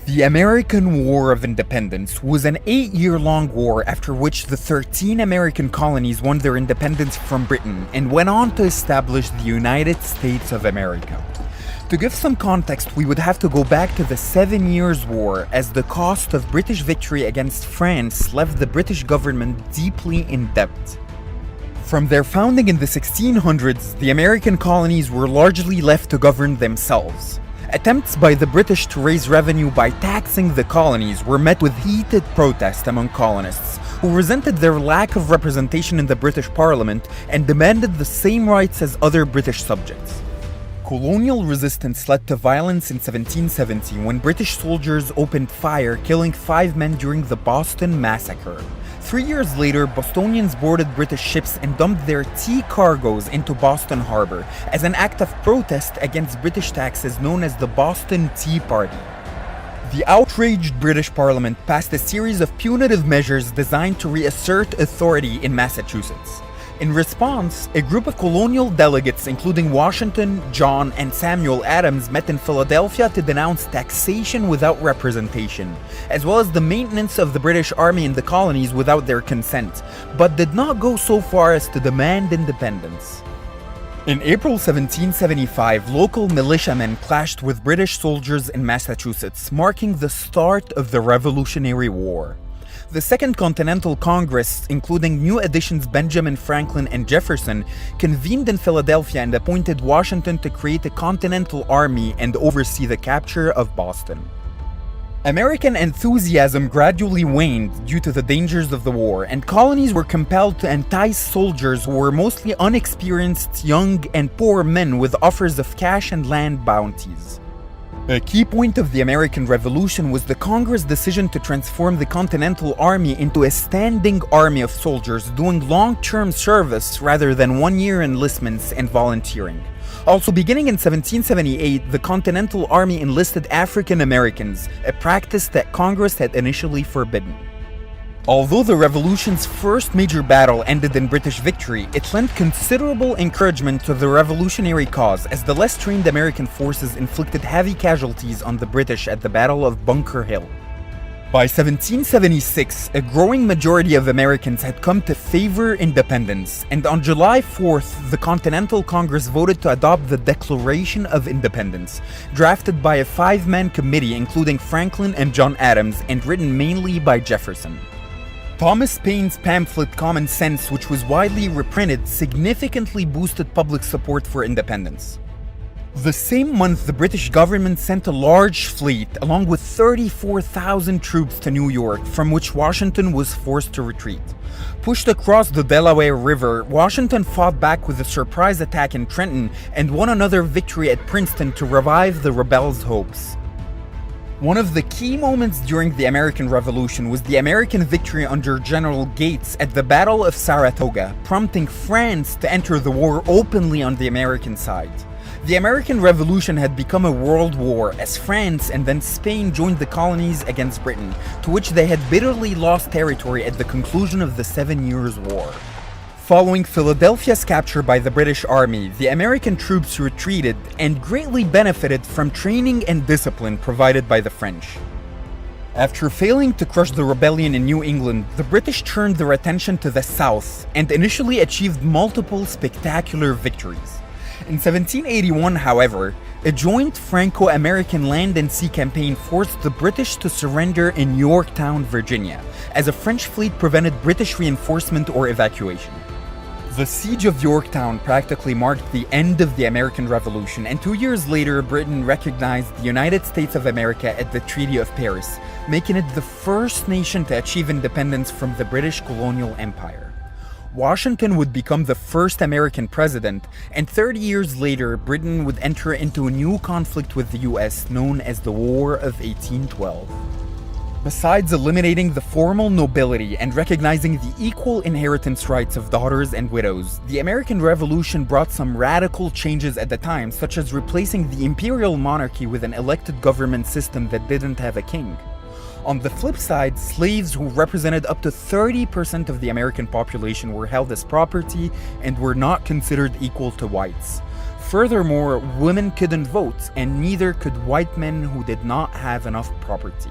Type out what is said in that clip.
The American War of Independence was an 8-year-long war after which the 13 American colonies won their independence from Britain and went on to establish the United States of America. To give some context, we would have to go back to the 7 Years' War, as the cost of British victory against France left the British government deeply in debt. From their founding in the 1600s, the American colonies were largely left to govern themselves. Attempts by the British to raise revenue by taxing the colonies were met with heated protest among colonists, who resented their lack of representation in the British Parliament and demanded the same rights as other British subjects. Colonial resistance led to violence in 1770 when British soldiers opened fire, killing 5 men during the Boston Massacre. 3 years later, Bostonians boarded British ships and dumped their tea cargoes into Boston Harbor as an act of protest against British taxes known as the Boston Tea Party. The outraged British Parliament passed a series of punitive measures designed to reassert authority in Massachusetts. In response, a group of colonial delegates including Washington, John, and Samuel Adams met in Philadelphia to denounce taxation without representation, as well as the maintenance of the British Army in the colonies without their consent, but did not go so far as to demand independence. In April 1775, local militiamen clashed with British soldiers in Massachusetts, marking the start of the Revolutionary War. The Second Continental Congress, including new additions Benjamin Franklin and Jefferson, convened in Philadelphia and appointed Washington to create a Continental Army and oversee the capture of Boston. American enthusiasm gradually waned due to the dangers of the war, and colonies were compelled to entice soldiers who were mostly unexperienced, young, and poor men with offers of cash and land bounties. A key point of the American Revolution was the Congress' decision to transform the Continental Army into a standing army of soldiers doing long-term service rather than one-year enlistments and volunteering. Also, beginning in 1778, the Continental Army enlisted African Americans, a practice that Congress had initially forbidden. Although the Revolution's first major battle ended in British victory, it lent considerable encouragement to the revolutionary cause, as the less trained American forces inflicted heavy casualties on the British at the Battle of Bunker Hill. By 1776, a growing majority of Americans had come to favor independence, and on July 4th, the Continental Congress voted to adopt the Declaration of Independence, drafted by a 5-man committee including Franklin and John Adams and written mainly by Jefferson. Thomas Paine's pamphlet Common Sense, which was widely reprinted, significantly boosted public support for independence. The same month, the British government sent a large fleet, along with 34,000 troops to New York, from which Washington was forced to retreat. Pushed across the Delaware River, Washington fought back with a surprise attack in Trenton and won another victory at Princeton to revive the rebels' hopes. One of the key moments during the American Revolution was the American victory under General Gates at the Battle of Saratoga, prompting France to enter the war openly on the American side. The American Revolution had become a world war as France and then Spain joined the colonies against Britain, to which they had bitterly lost territory at the conclusion of the 7 Years' War. Following Philadelphia's capture by the British Army, the American troops retreated and greatly benefited from training and discipline provided by the French. After failing to crush the rebellion in New England, the British turned their attention to the South and initially achieved multiple spectacular victories. In 1781, however, a joint Franco-American land and sea campaign forced the British to surrender in Yorktown, Virginia, as a French fleet prevented British reinforcement or evacuation. The Siege of Yorktown practically marked the end of the American Revolution, and 2 years later, Britain recognized the United States of America at the Treaty of Paris, making it the first nation to achieve independence from the British colonial empire. Washington would become the first American president, and 30 years later, Britain would enter into a new conflict with the US known as the War of 1812. Besides eliminating the formal nobility and recognizing the equal inheritance rights of daughters and widows, the American Revolution brought some radical changes at the time, such as replacing the imperial monarchy with an elected government system that didn't have a king. On the flip side, slaves, who represented up to 30% of the American population, were held as property and were not considered equal to whites. Furthermore, women couldn't vote, and neither could white men who did not have enough property.